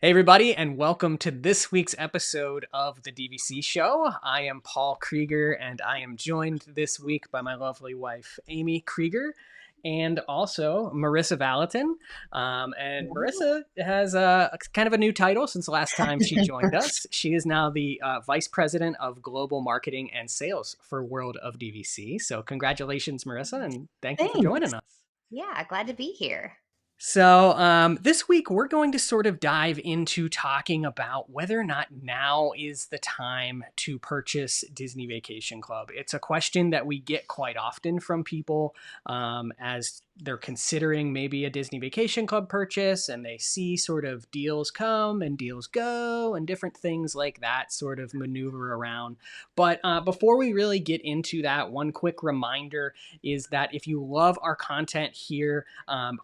Hey, everybody, and welcome to this week's episode of the DVC Show. I am Paul Krieger, and I am joined this week by my lovely wife, Amy Krieger, and also Marissa Valentin. And Marissa has a kind of a new title since the last time she joined us. She is now the Vice President of Global Marketing and Sales for World of DVC. So congratulations, Marissa, and thank you for joining Thanks. us. Yeah, glad to be here. So, this week we're going to sort of dive into talking about whether or not now is the time to purchase Disney Vacation Club. It's a question that we get quite often from people as they're considering maybe a Disney Vacation Club purchase, and they see sort of deals come and deals go and different things like that sort of maneuver around. But before we really get into that, one quick reminder is that if you love our content here,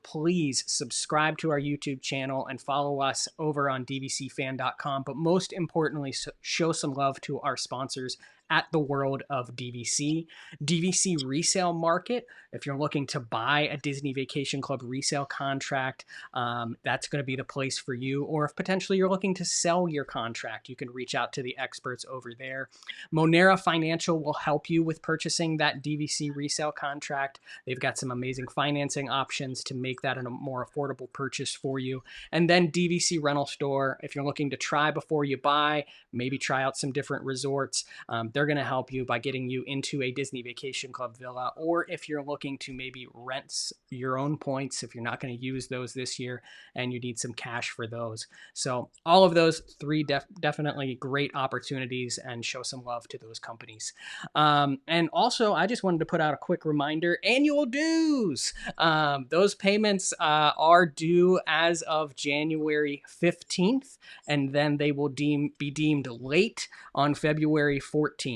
please subscribe to our YouTube channel and follow us over on dvcfan.com. But most importantly, show some love to our sponsors at the World of DVC. DVC Resale Market. If you're looking to buy a Disney Vacation Club resale contract, that's going to be the place for you. Or if potentially you're looking to sell your contract, you can reach out to the experts over there. Monera Financial will help you with purchasing that DVC resale contract. They've got some amazing financing options to make that a more affordable purchase for you. And then DVC Rental Store, if you're looking to try before you buy, maybe try out some different resorts, they're going to help you by getting you into a Disney Vacation Club villa. Or if you're looking to maybe rent your own points, if you're not going to use those this year and you need some cash for those. So all of those three definitely great opportunities, and show some love to those companies. And also, I just wanted to put out a quick reminder, annual dues. Those payments are due as of January 15th, and then they will be deemed late on February 14th.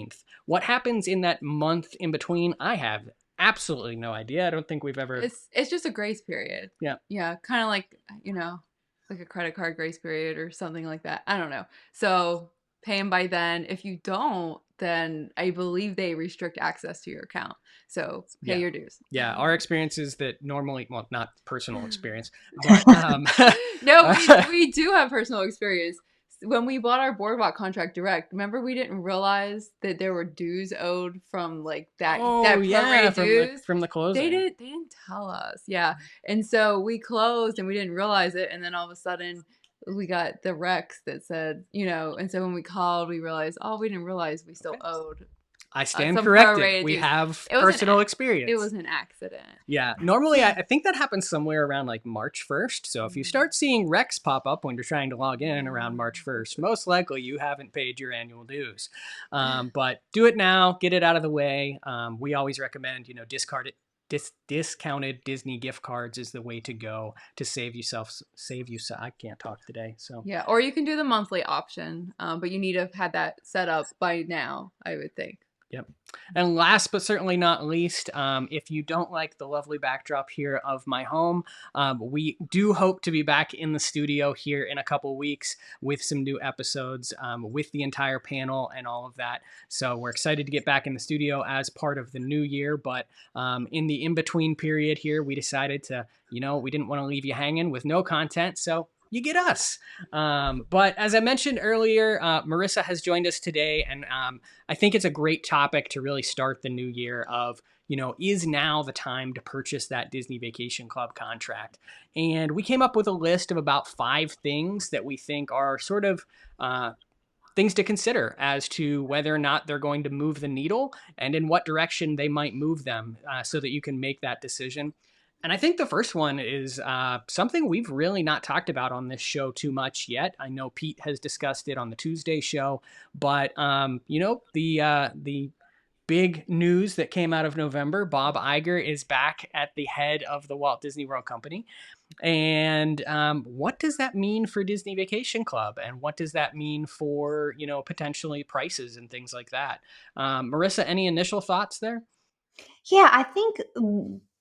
What happens in that month in between, I have absolutely no idea. I don't think we've ever... It's just a grace period. Yeah. Yeah, kind of like, like a credit card grace period or something like that. I don't know. So pay them by then. If you don't, then I believe they restrict access to your account. So pay your dues. Yeah, our experience is that normally, well, not personal experience, but no, we do have personal experience. When we bought our boardwalk contract direct, remember we didn't realize that there were dues owed from like that prorate dues from the closing. They didn't tell us. Yeah. And so we closed and we didn't realize it, and then all of a sudden we got the recs that said, and so when we called, we realized, we didn't realize we still owed. I stand corrected. We have personal experience. It was an accident. Yeah. Normally, I think that happens somewhere around like March 1st. So if you start seeing recs pop up when you're trying to log in around March 1st, most likely you haven't paid your annual dues. But do it now. Get it out of the way. We always recommend, discounted Disney gift cards is the way to go to save you. I can't talk today. So yeah. Or you can do the monthly option, but you need to have had that set up by now, I would think. Yep. And last but certainly not least, if you don't like the lovely backdrop here of my home, we do hope to be back in the studio here in a couple weeks with some new episodes with the entire panel and all of that. So we're excited to get back in the studio as part of the new year. But in the in-between period here, we decided to, we didn't want to leave you hanging with no content. So you get us. But as I mentioned earlier, Marissa has joined us today, and I think it's a great topic to really start the new year of, is now the time to purchase that Disney Vacation Club contract? And we came up with a list of about 5 things that we think are sort of things to consider as to whether or not they're going to move the needle and in what direction they might move them so that you can make that decision. And I think the first one is something we've really not talked about on this show too much yet. I know Pete has discussed it on the Tuesday show, but the big news that came out of November, Bob Iger is back at the head of the Walt Disney World Company. And what does that mean for Disney Vacation Club? And what does that mean for, potentially prices and things like that? Marissa, any initial thoughts there? Yeah, I think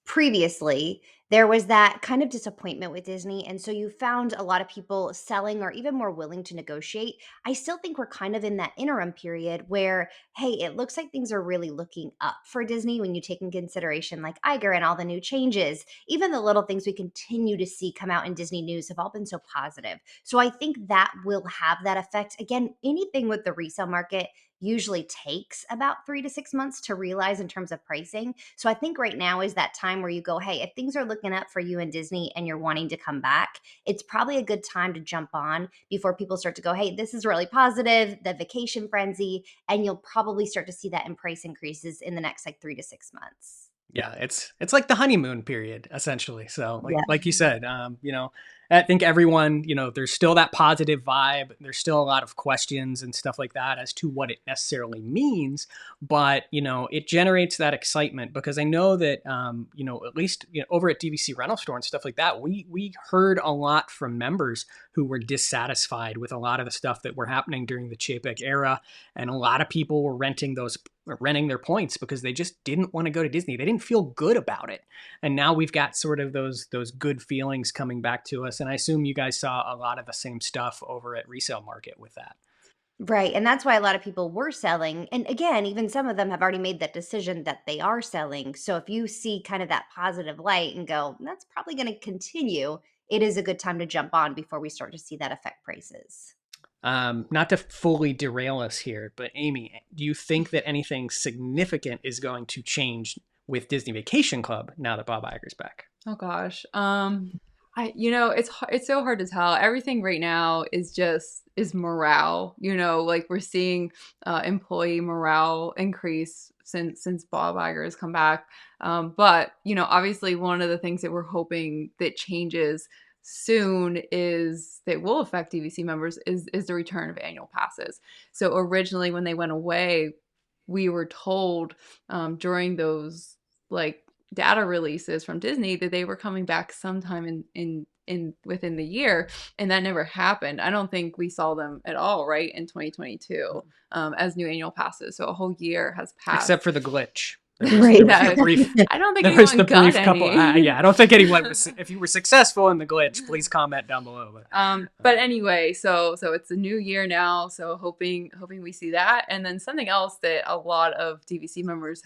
previously, there was that kind of disappointment with Disney. And so you found a lot of people selling or even more willing to negotiate. I still think we're kind of in that interim period where, hey, it looks like things are really looking up for Disney when you take in consideration like Iger and all the new changes. Even the little things we continue to see come out in Disney news have all been so positive. So I think that will have that effect. Again, anything with the resale market usually takes about 3 to 6 months to realize in terms of pricing. So I think right now is that time where you go, hey, if things are looking up for you and Disney and you're wanting to come back, it's probably a good time to jump on before people start to go, hey, this is really positive, the vacation frenzy, and you'll probably start to see that in price increases in the next like 3 to 6 months. Yeah, it's like the honeymoon period essentially. So Yeah. like you said, I think everyone, there's still that positive vibe. There's still a lot of questions and stuff like that as to what it necessarily means, but it generates that excitement because I know that at least over at DVC Rental Store and stuff like that, we heard a lot from members who were dissatisfied with a lot of the stuff that were happening during the Chapek era, and a lot of people were renting their points because they just didn't want to go to Disney. They didn't feel good about it. And now we've got sort of those good feelings coming back to us. And I assume you guys saw a lot of the same stuff over at Resale Market with that. Right. And that's why a lot of people were selling. And again, even some of them have already made that decision that they are selling. So if you see kind of that positive light and go, that's probably going to continue, it is a good time to jump on before we start to see that affect prices. Not to fully derail us here, but Amy, do you think that anything significant is going to change with Disney Vacation Club now that Bob Iger's back? Oh gosh. It's so hard to tell. Everything right now is morale. Like we're seeing employee morale increase since Bob Iger has come back. But obviously one of the things that we're hoping that changes soon is that will affect DVC members is the return of annual passes. So originally when they went away, we were told during those like data releases from Disney that they were coming back sometime in within the year, and that never happened. I don't think we saw them at all right in 2022 as new annual passes. So a whole year has passed, except for the glitch. Right. I don't think There was anyone the got brief any. couple. Yeah, I don't think anyone was. If you were successful in the glitch, please comment down below. But anyway, so it's a new year now, so hoping we see that. And then something else that a lot of DVC members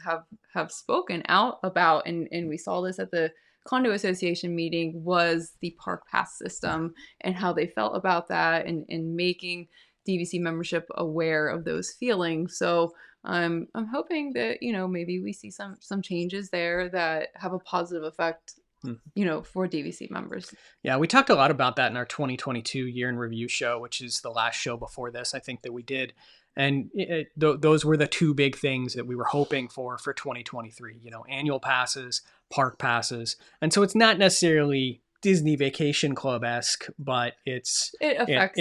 have spoken out about, and we saw this at the condo association meeting, was the park pass system and how they felt about that, and making DVC membership aware of those feelings. So I'm hoping that maybe we see some changes there that have a positive effect for DVC members. Yeah, we talked a lot about that in our 2022 year in review show, which is the last show before this, I think, that we did. And those were the two big things that we were hoping for 2023, annual passes, park passes. And so it's not necessarily Disney Vacation Club-esque, but it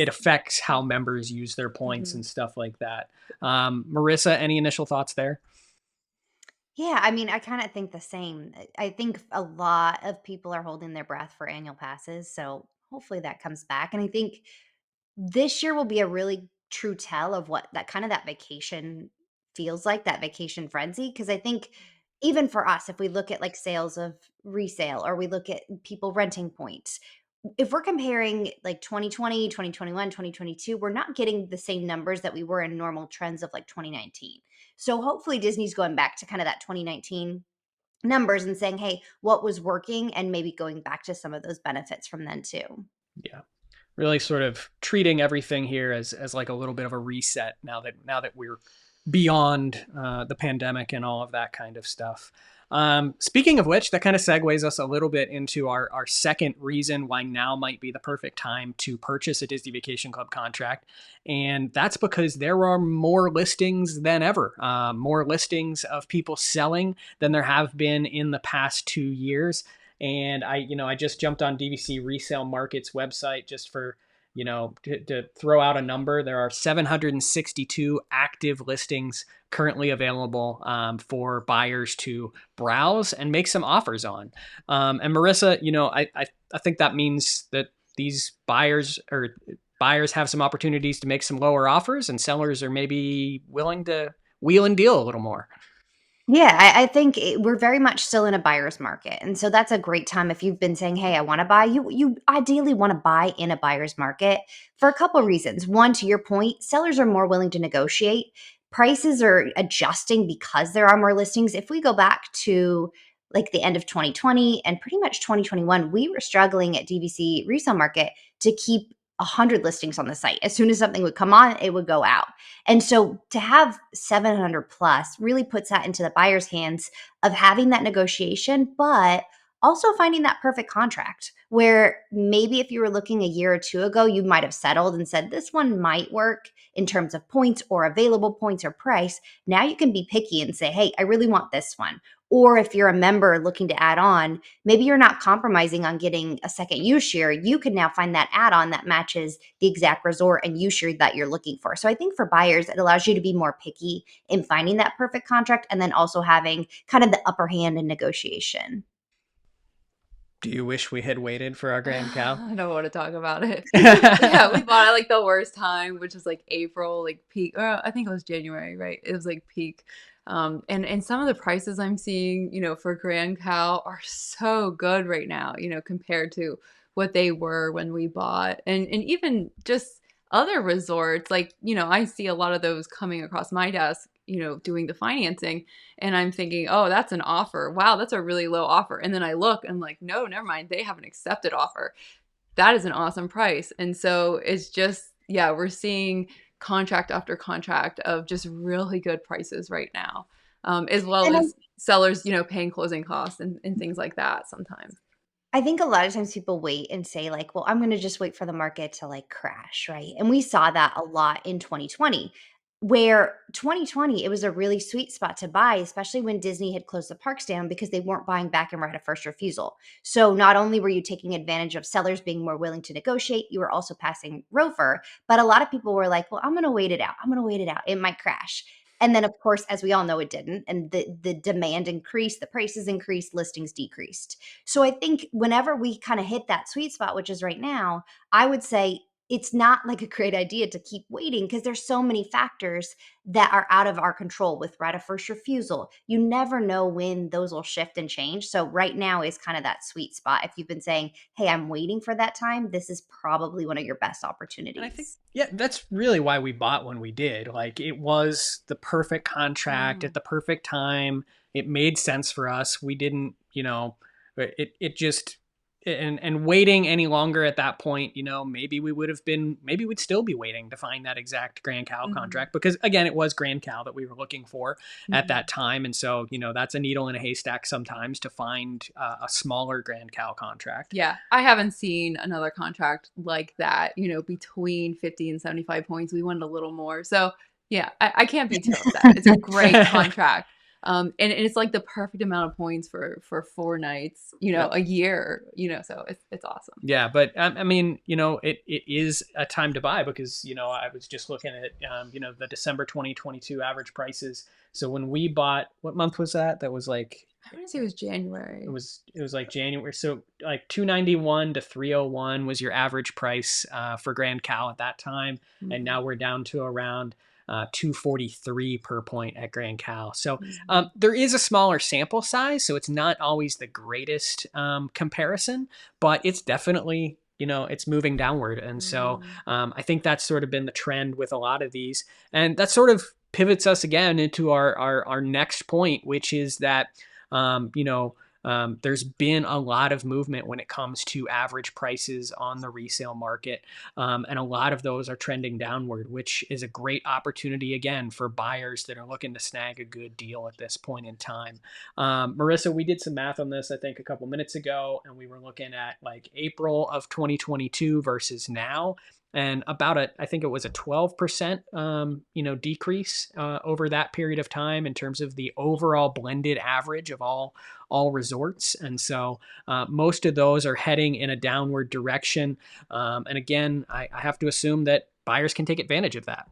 affects how members use their points and stuff like that. Marissa, any initial thoughts there? Yeah, I mean, I kind of think the same. I think a lot of people are holding their breath for annual passes. So hopefully that comes back. And I think this year will be a really true tell of what that kind of that vacation feels like, that vacation frenzy. Cause I think even for us, if we look at like sales of resale or we look at people renting points, if we're comparing like 2020, 2021, 2022, we're not getting the same numbers that we were in normal trends of like 2019. So hopefully Disney's going back to kind of that 2019 numbers and saying, hey, what was working, and maybe going back to some of those benefits from then too. Yeah. Really sort of treating everything here as like a little bit of a reset now that we're beyond the pandemic and all of that kind of stuff. Speaking of which, that kind of segues us a little bit into our second reason why now might be the perfect time to purchase a Disney Vacation Club contract. And that's because there are more listings than ever, more listings of people selling than there have been in the past 2 years. And I just jumped on DVC Resale Market's website just for, to throw out a number. There are 762 active listings currently available for buyers to browse and make some offers on. And Marissa, I think that means that these buyers have some opportunities to make some lower offers, and sellers are maybe willing to wheel and deal a little more. Yeah, I think we're very much still in a buyer's market, and so that's a great time if you've been saying, "Hey, I want to buy." You ideally want to buy in a buyer's market for a couple reasons. One, to your point, sellers are more willing to negotiate. Prices are adjusting because there are more listings. If we go back to like the end of 2020 and pretty much 2021, we were struggling at DVC resale market to keep 100 listings on the site. As soon as something would come on, it would go out. And so to have 700 plus really puts that into the buyer's hands of having that negotiation, but also finding that perfect contract where maybe if you were looking a year or two ago, you might have settled and said, this one might work in terms of points or available points or price. Now you can be picky and say, hey, I really want this one. Or if you're a member looking to add on, maybe you're not compromising on getting a second use share. You can now find that add on that matches the exact resort and use share that you're looking for. So I think for buyers, it allows you to be more picky in finding that perfect contract and then also having kind of the upper hand in negotiation. Do you wish we had waited for our Grand Cow? I don't want to talk about it. Yeah, we bought it like the worst time, which is like April, like peak. I think it was January, right? It was like peak. And some of the prices I'm seeing, for Grand Cow are so good right now, compared to what they were when we bought. And even just other resorts, like, I see a lot of those coming across my desk, doing the financing. And I'm thinking, oh, that's an offer. Wow, that's a really low offer. And then I look and I'm like, no, never mind. They have an accepted offer. That is an awesome price. And so it's just, yeah, we're seeing contract after contract of just really good prices right now, as well And as sellers, paying closing costs and things like that sometimes. I think a lot of times people wait and say like, "Well, I'm gonna just wait for the market to like crash," right? And we saw that a lot in 2020, where 2020 it was a really sweet spot to buy, especially when Disney had closed the parks down because they weren't buying back and right of first refusal. So not only were you taking advantage of sellers being more willing to negotiate, you were also passing Rover. But a lot of people were like, "Well, I'm gonna wait it out. I'm gonna wait it out. It might crash." And then, of course, as we all know, it didn't. And the demand increased, the prices increased, listings decreased. So I think whenever we kind of hit that sweet spot, which is right now, I would say it's not like a great idea to keep waiting because there's so many factors that are out of our control with right of first refusal. You never know when those will shift and change. So right now is kind of that sweet spot. If you've been saying, "Hey, I'm waiting for that time," this is probably one of your best And I think, opportunities. yeah, that's really why we bought when we did. Like, it was the perfect contract at Mhm. the perfect time. It made sense for us. We didn't, it just, and waiting any longer at that point, maybe we would have been, maybe we'd still be waiting to find that exact Grand Cal Mhm. contract because, again, it was Grand Cal that we were looking for at that Mhm. time. And so, that's a needle in a haystack sometimes to find a smaller Grand Cal contract. Yeah, I haven't seen another contract like that, between 50 and 75 points. We wanted a little more. So, yeah, I can't be too upset. It's a great contract. And it's like the perfect amount of points for 4 nights, Yep. a year, so it's awesome. Yeah, but I mean, it is a time to buy because, I was just looking at, the December 2022 average prices. So when we bought, what month was that? That was like, I want to say it was it January. was, it was like January. So like 291 to 301 was your average price for Grand Cal at that time. And Mhm. now we're down to around 243 per point at Grand Cal. So Mhm. there is a smaller sample size, so it's not always the greatest comparison, but it's definitely, it's moving downward. And so Mhm. I think that's sort of been the trend with a lot of these. And that sort of pivots us again into our next point, which is that, um, you know, there's been a lot of movement when it comes to average prices on the resale market. And a lot of those are trending downward, which is a great opportunity again for buyers that are looking to snag a good deal at this point in time. Marissa, we did some math on this, I think, a couple minutes ago, and we were looking at like April of 2022 versus now. And about I think it was a 12%, decrease over that period of time in terms of the overall blended average of all resorts. And so most of those are heading in a downward direction. And again, I have to assume that buyers can take advantage of that.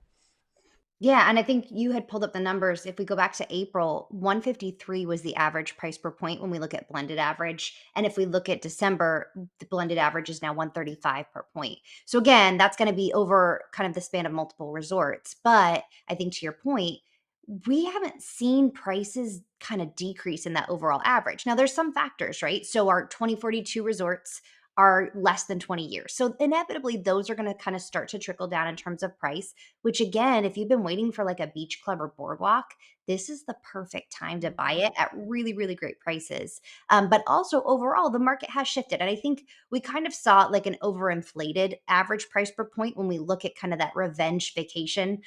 Yeah, and I think you had pulled up the numbers. If we go back to April, 153 was the average price per point when we look at blended average. And if we look at December, the blended average is now 135 per point. So again, that's going to be over kind of the span of multiple resorts. But I think to your point, we haven't seen prices kind of decrease in that overall average. Now, there's some factors, right? So our 2042 resorts are less than 20 years. So inevitably, those are going to kind of start to trickle down in terms of price, which again, if you've been waiting for like a beach club or boardwalk, this is the perfect time to buy it at really, really great prices. But also overall, the market has shifted. And I think we kind of saw like an overinflated average price per point when we look at kind of that revenge vacation,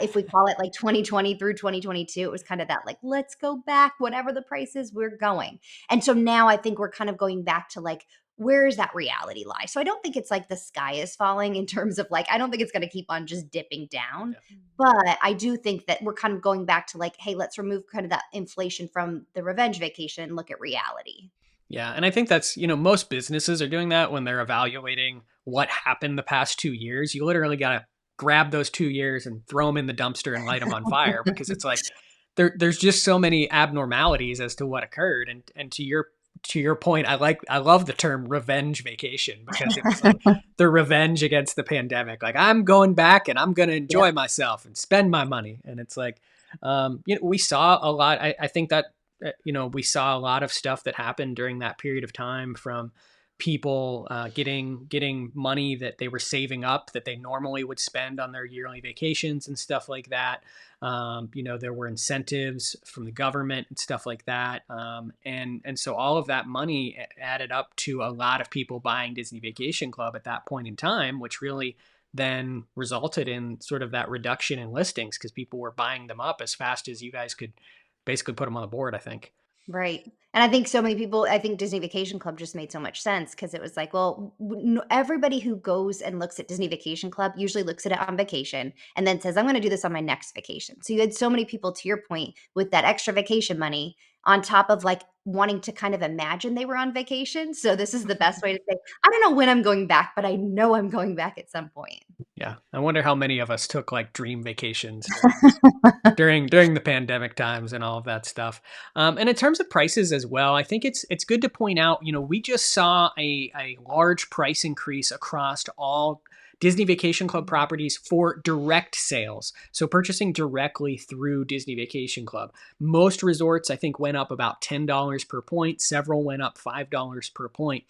if we call it like 2020 through 2022, it was kind of that like, let's go back, whatever the price is, we're going. And so now I think we're kind of going back to like, where is that reality lie? So I don't think it's like the sky is falling in terms of like, I don't think it's going to keep on just dipping down. Yeah. But I do think that we're kind of going back to like, hey, let's remove kind of that inflation from the revenge vacation and look at reality. Yeah, and I think that's, most businesses are doing that when they're evaluating what happened the past 2 years. You literally got to grab those 2 years and throw them in the dumpster and light them on fire, because it's like there's just so many abnormalities as to what occurred. And to your point, I love the term revenge vacation, because it was like the revenge against the pandemic. Like, I'm going back and I'm going to Yeah. enjoy myself and spend my money. And it's like, we saw a lot. I think that we saw a lot of stuff that happened during that period of time, from people getting money that they were saving up that they normally would spend on their yearly vacations and stuff like that. There were incentives from the government and stuff like that. And so all of that money added up to a lot of people buying Disney Vacation Club at that point in time, which really then resulted in sort of that reduction in listings, because people were buying them up as fast as you guys could basically put them on the board, I think. Right. And I think so many people, I think Disney Vacation Club just made so much sense because it was like, well, everybody who goes and looks at Disney Vacation Club usually looks at it on vacation and then says, I'm going to do this on my next vacation. So you had so many people, to your point, with that extra vacation money on top of like wanting to kind of imagine they were on vacation. So this is the best way to say, I don't know when I'm going back, but I know I'm going back at some point. Yeah. I wonder how many of us took like dream vacations during the pandemic times and all of that stuff. And in terms of prices as well, I think it's good to point out, we just saw a large price increase across all Disney Vacation Club properties for direct sales. So purchasing directly through Disney Vacation Club. Most resorts, I think, went up about $10 per point. Several went up $5 per point.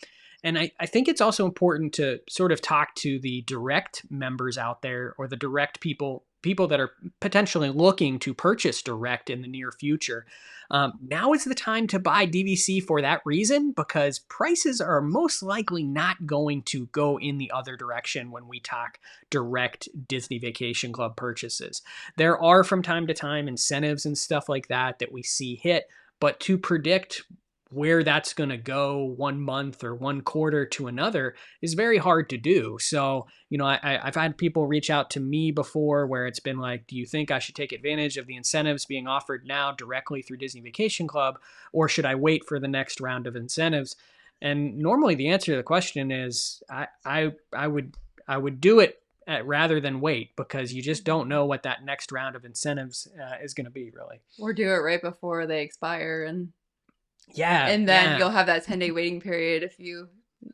And I think it's also important to sort of talk to the direct members out there, or the direct people that are potentially looking to purchase direct in the near future. Now is the time to buy DVC for that reason, because prices are most likely not going to go in the other direction when we talk direct Disney Vacation Club purchases. There are from time to time incentives and stuff like that we see hit, but to predict where that's going to go 1 month or 1 quarter to another is very hard to do. So, I've had people reach out to me before where it's been like, do you think I should take advantage of the incentives being offered now directly through Disney Vacation Club, or should I wait for the next round of incentives? And normally the answer to the question is I would do it rather than wait, because you just don't know what that next round of incentives is going to be, really. Or do it right before they expire, and Yeah, then yeah. you'll have that 10-day waiting period.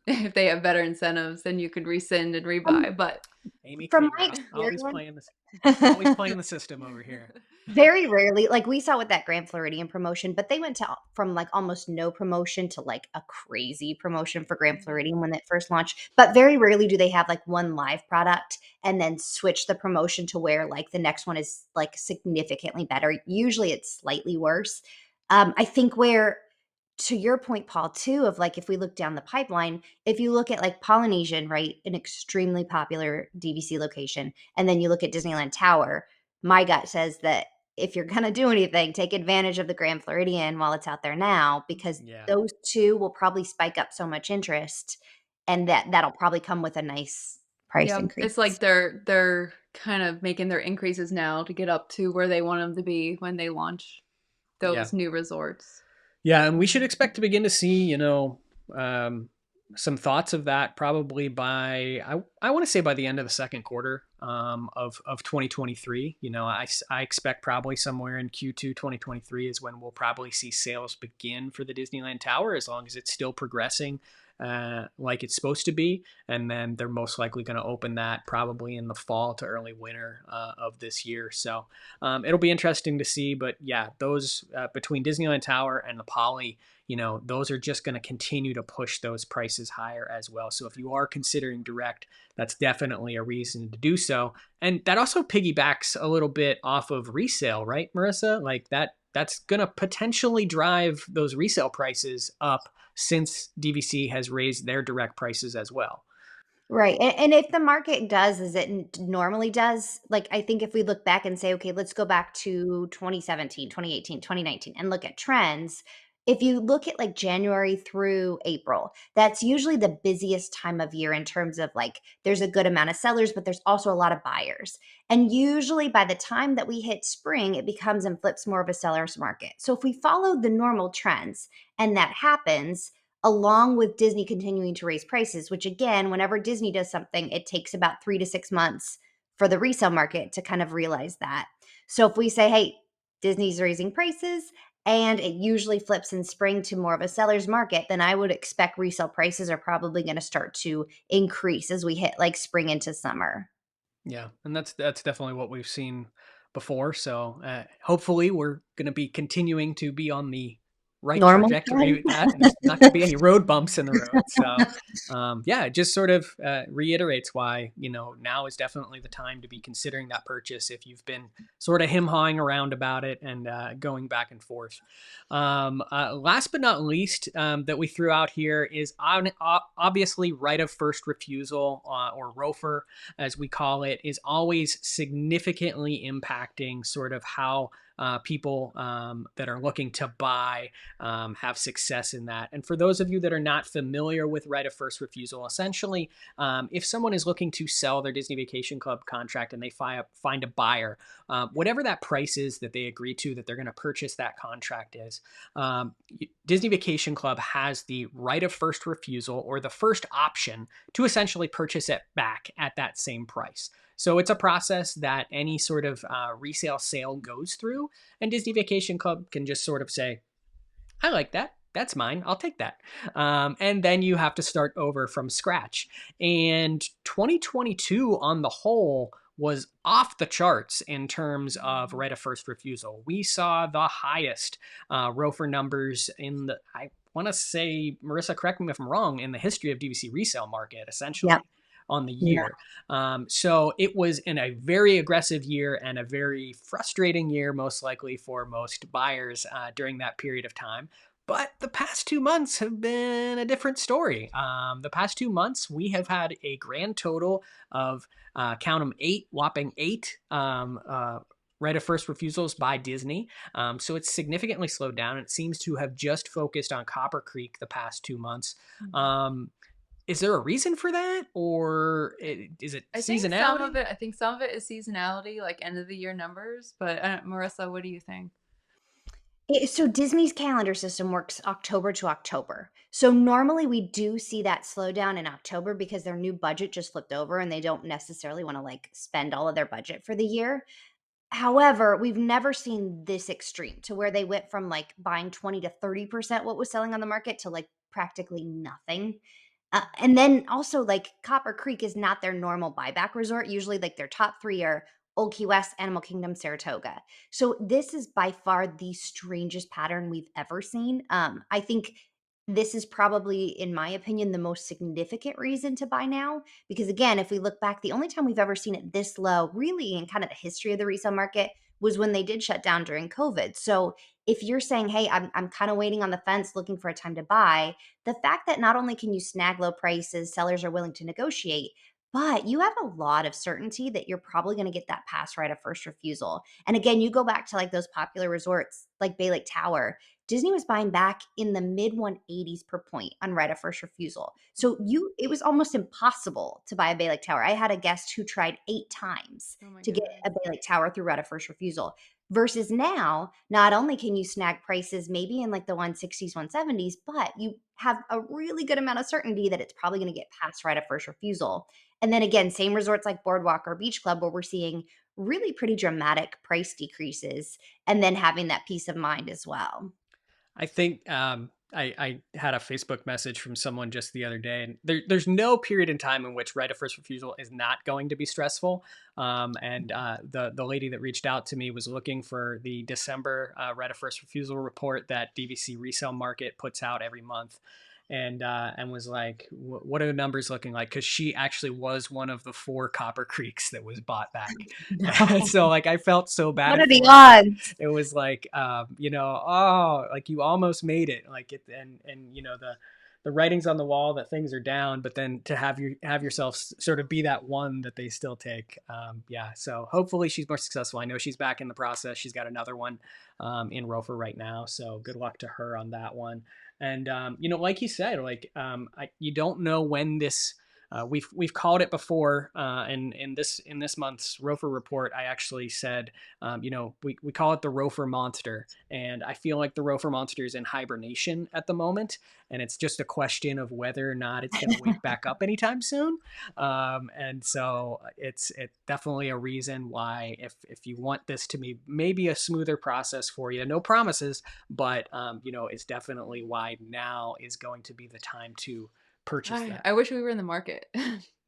If they have better incentives, then you could rescind and rebuy. But Amy From Krieger, my always experience, playing this, always playing the system over here. very rarely, like we saw with that Grand Floridian promotion, but they went to from like almost no promotion to like a crazy promotion for Grand Floridian when it first launched. But very rarely do they have like one live product and then switch the promotion to where like the next one is like significantly better. Usually it's slightly worse. I think where, to your point, Paul, too, of like if we look down the pipeline, if you look at like Polynesian, right, an extremely popular DVC location, and then you look at Disneyland Tower, my gut says that if you're going to do anything, take advantage of the Grand Floridian while it's out there now, because Yeah, those two will probably spike up so much interest, and that'll probably come with a nice price yeah, increase. it's like they're kind of making their increases now to get up to where they want them to be when they launch yeah, those new resorts. yeah. And we should expect to begin to see, some thoughts of that probably by I want to say by the end of the second quarter. of 2023. I expect probably somewhere in Q2 2023 is when we'll probably see sales begin for the Disneyland Tower, as long as it's still progressing like it's supposed to be. And then they're most likely going to open that probably in the fall to early winter of this year. So it'll be interesting to see. But yeah, those between Disneyland Tower and the Poly, those are just going to continue to push those prices higher as well. So if you are considering direct, that's definitely a reason to do so. And that also piggybacks a little bit off of resale, right, Marissa? Like that's going to potentially drive those resale prices up since DVC has raised their direct prices as well. Right. And if the market does as it normally does, like I think if we look back and say, okay, let's go back to 2017, 2018, 2019, and look at trends. If you look at like January through April, that's usually the busiest time of year in terms of like there's a good amount of sellers, but there's also a lot of buyers. And usually by the time that we hit spring, it becomes and flips more of a seller's market. So if we follow the normal trends and that happens, along with Disney continuing to raise prices, which again, whenever Disney does something, it takes about 3 to 6 months for the resale market to kind of realize that. So if we say, hey, Disney's raising prices and it usually flips in spring to more of a seller's market, then I would expect resale prices are probably going to start to increase as we hit like spring into summer. Yeah, and that's definitely what we've seen before. So hopefully, we're going to be continuing to be on the right Normal trajectory trend. with that, and there's not going to be any road bumps in the road. So yeah, it just sort of reiterates why now is definitely the time to be considering that purchase if you've been sort of him hawing around about it and going back and forth. Last but not least, that we threw out here is obviously right of first refusal or ROFR, as we call it, is always significantly impacting sort of how people that are looking to buy have success in that. And for those of you that are not familiar with right of first refusal, essentially, if someone is looking to sell their Disney Vacation Club contract and they find a buyer, whatever that price is that they agree to that they're going to purchase that contract is, Disney Vacation Club has the right of first refusal or the first option to essentially purchase it back at that same price. So it's a process that any sort of resale sale goes through, and Disney Vacation Club can just sort of say, I like that. That's mine. I'll take that. And then you have to start over from scratch. And 2022 on the whole was off the charts in terms of right of first refusal. We saw the highest ROFR numbers in the, I want to say, Marissa, correct me if I'm wrong, in the history of DVC resale market, essentially Yep. on the Yeah. year. So it was in a very aggressive year and a very frustrating year, most likely for most buyers during that period of time. But the past 2 months have been a different story. The past 2 months, we have had a grand total of, count them, whopping eight right of first refusals by Disney. So it's significantly slowed down. It seems to have just focused on Copper Creek the past 2 months. Is there a reason for that, or is it seasonality? I think some of it is seasonality, like end of the year numbers. But Marissa, what do you think? So Disney's calendar system works October to October. So normally we do see that slowdown in October because their new budget just flipped over and they don't necessarily want to like spend all of their budget for the year. However, we've never seen this extreme to where they went from like buying 20 to 30% what was selling on the market to like practically nothing. And then also, like Copper Creek is not their normal buyback resort. Usually, like their top three are Old Key West, Animal Kingdom, Saratoga. So this is by far the strangest pattern we've ever seen. I think this is probably, in my opinion, the most significant reason to buy now. Because again, if we look back, the only time we've ever seen it this low, really, in kind of the history of the resale market, was when they did shut down during COVID. So if you're saying, "Hey, I'm kind of waiting on the fence, looking for a time to buy," the fact that not only can you snag low prices, sellers are willing to negotiate, but you have a lot of certainty that you're probably going to get that pass right of first refusal. And again, you go back to like those popular resorts like Bay Lake Tower. Disney was buying back in the mid 180s per point on right of first refusal. So it was almost impossible to buy a Bay Lake Tower. I had a guest who tried 8 times Oh my to get goodness. a Bay Lake Tower through right of first refusal. Versus now, not only can you snag prices maybe in like the 160s, 170s, but you have a really good amount of certainty that it's probably going to get passed right at first refusal. And then again, same resorts like Boardwalk or Beach Club where we're seeing really pretty dramatic price decreases and then having that peace of mind as well. I think I had a Facebook message from someone just the other day, and there's no period in time in which right of first refusal is not going to be stressful. And the lady that reached out to me was looking for the December right of first refusal report that DVC Resale Market puts out every month. And was like, what are the numbers looking like? Because she actually was one of the 4 Copper Creeks that was bought back, and No. so like I felt so What bad are the for her. odds? It was like, oh, like you almost made it, like it, and the writing's on the wall that things are down, but then to have yourself sort of be that one that they still take. Yeah, so hopefully she's more successful. I know she's back in the process. She's got another one in Rofer right now, so good luck to her on that one. And like you said, like you don't know when this. We've called it before, and in this month's Rofer report, I actually said, we call it the Rofer monster, and I feel like the Rofer monster is in hibernation at the moment, and it's just a question of whether or not it's going to wake back up anytime soon. And so it's definitely a reason why if you want this to be maybe a smoother process for you, no promises, but it's definitely why now is going to be the time to purchase that. I wish we were in the market.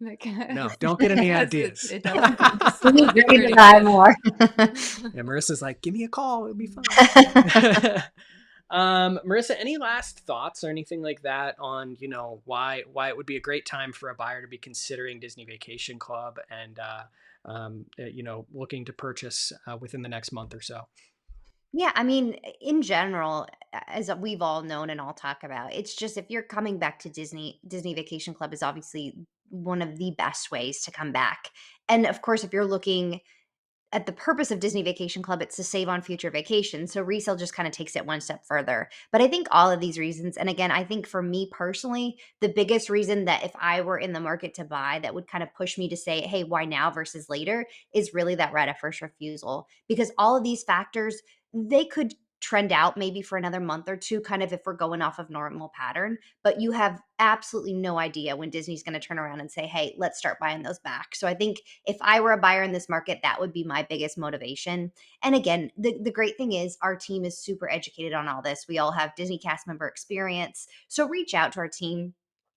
Like, No, don't get any because ideas. it does seem just We need like Green to buy ridiculous. more. Yeah, Marissa's like, give me a call, it'll be fine. Marissa, any last thoughts or anything like that on why it would be a great time for a buyer to be considering Disney Vacation Club and looking to purchase within the next month or so? Yeah, I mean, in general, as we've all known and all talk about, it's just if you're coming back to Disney Vacation Club is obviously one of the best ways to come back. And of course, if you're looking at the purpose of Disney Vacation Club, it's to save on future vacations. So resale just kind of takes it one step further. But I think all of these reasons, and again, I think for me personally, the biggest reason that if I were in the market to buy, that would kind of push me to say, hey, why now versus later, is really that right of first refusal. Because all of these factors, they could trend out maybe for another month or two, kind of if we're going off of normal pattern. But you have absolutely no idea when Disney's going to turn around and say, hey, let's start buying those back. So I think if I were a buyer in this market, that would be my biggest motivation. And again, the great thing is our team is super educated on all this. We all have Disney cast member experience. So reach out to our team.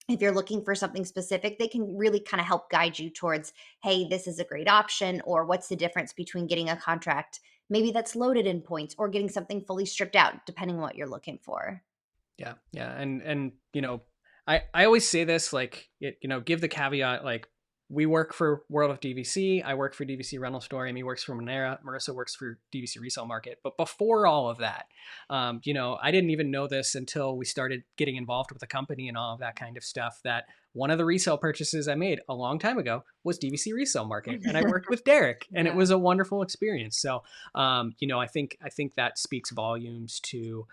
If you're looking for something specific, they can really kind of help guide you towards, hey, this is a great option, or what's the difference between getting a contract maybe that's loaded in points or getting something fully stripped out, depending on what you're looking for. Yeah, and I always say this, like give the caveat, like we work for World of DVC, I work for DVC Rental Store, Amy works for Monera, Marissa works for DVC Resale Market. But before all of that, I didn't even know this until we started getting involved with the company and all of that kind of stuff, that one of the resale purchases I made a long time ago was DVC Resale Market, and I worked with Derek, and it Yeah. was a wonderful experience. So, I think that speaks volumes to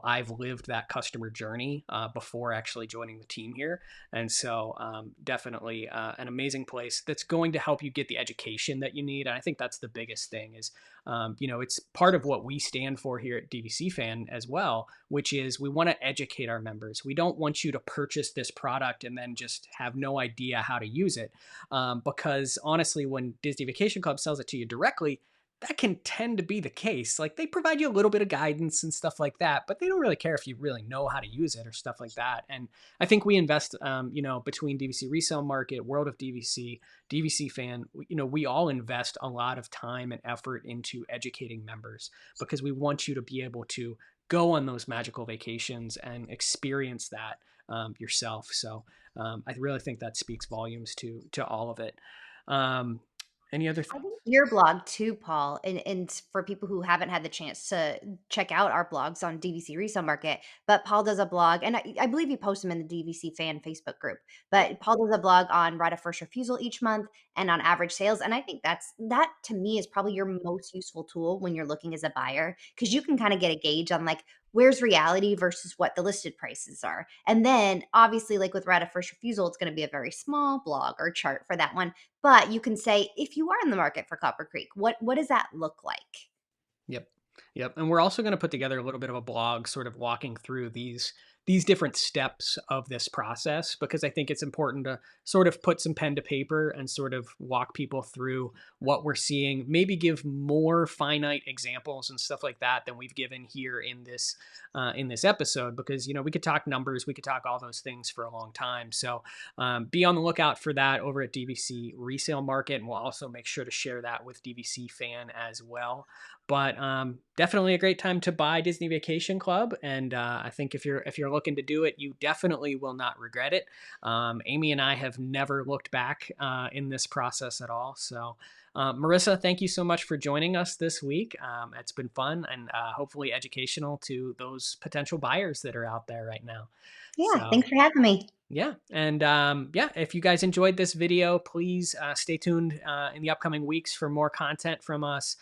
I've lived that customer journey before actually joining the team here. And so definitely an amazing place that's going to help you get the education that you need. And I think that's the biggest thing is, it's part of what we stand for here at DVC Fan as well, which is we want to educate our members. We don't want you to purchase this product and then just have no idea how to use it. Because honestly, when Disney Vacation Club sells it to you directly, that can tend to be the case. Like they provide you a little bit of guidance and stuff like that, but they don't really care if you really know how to use it or stuff like that. And I think we invest, between DVC Resale Market, World of DVC, DVC Fan, we all invest a lot of time and effort into educating members because we want you to be able to go on those magical vacations and experience that yourself. So I really think that speaks volumes to all of it. Um, any other I thoughts? think your blog too, Paul, and for people who haven't had the chance to check out our blogs on DVC Resale Market, but Paul does a blog, and I believe you post them in the DVC fan Facebook group. But Paul does a blog on right of first refusal each month and on average sales, and I think that to me is probably your most useful tool when you're looking as a buyer because you can kind of get a gauge on like where's reality versus what the listed prices are, and then obviously like with right of first refusal, it's going to be a very small blog or chart for that one but you can say, if you are in the market for Copper Creek, what does that look like? Yep. Yep. And we're also going to put together a little bit of a blog sort of walking through these different steps of this process, because I think it's important to sort of put some pen to paper and sort of walk people through what we're seeing, maybe give more finite examples and stuff like that than we've given here in this episode, because we could talk numbers, we could talk all those things for a long time. So be on the lookout for that over at DVC Resale Market, and we'll also make sure to share that with DVC Fan as well. But definitely a great time to buy Disney Vacation Club, and I think if you're looking to do it, you definitely will not regret it. Amy and I have never looked back in this process at all. So, Marissa, thank you so much for joining us this week. It's been fun and hopefully educational to those potential buyers that are out there right now. Yeah, So. thanks for having me. Yeah. And if you guys enjoyed this video, please stay tuned in the upcoming weeks for more content from us.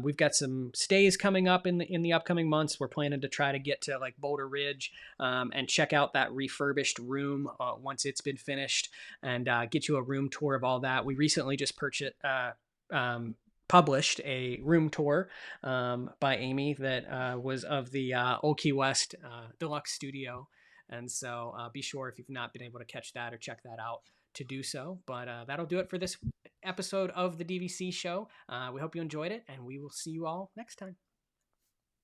We've got some stays coming up in the upcoming months. We're planning to try to get to like Boulder Ridge and check out that refurbished room once it's been finished, and get you a room tour of all that. We recently just published a room tour by Amy that was of the Old Key West Deluxe Studio. And so be sure, if you've not been able to catch that or check that out, to do so. But that'll do it for this episode of the DVC Show. We hope you enjoyed it, and we will see you all next time.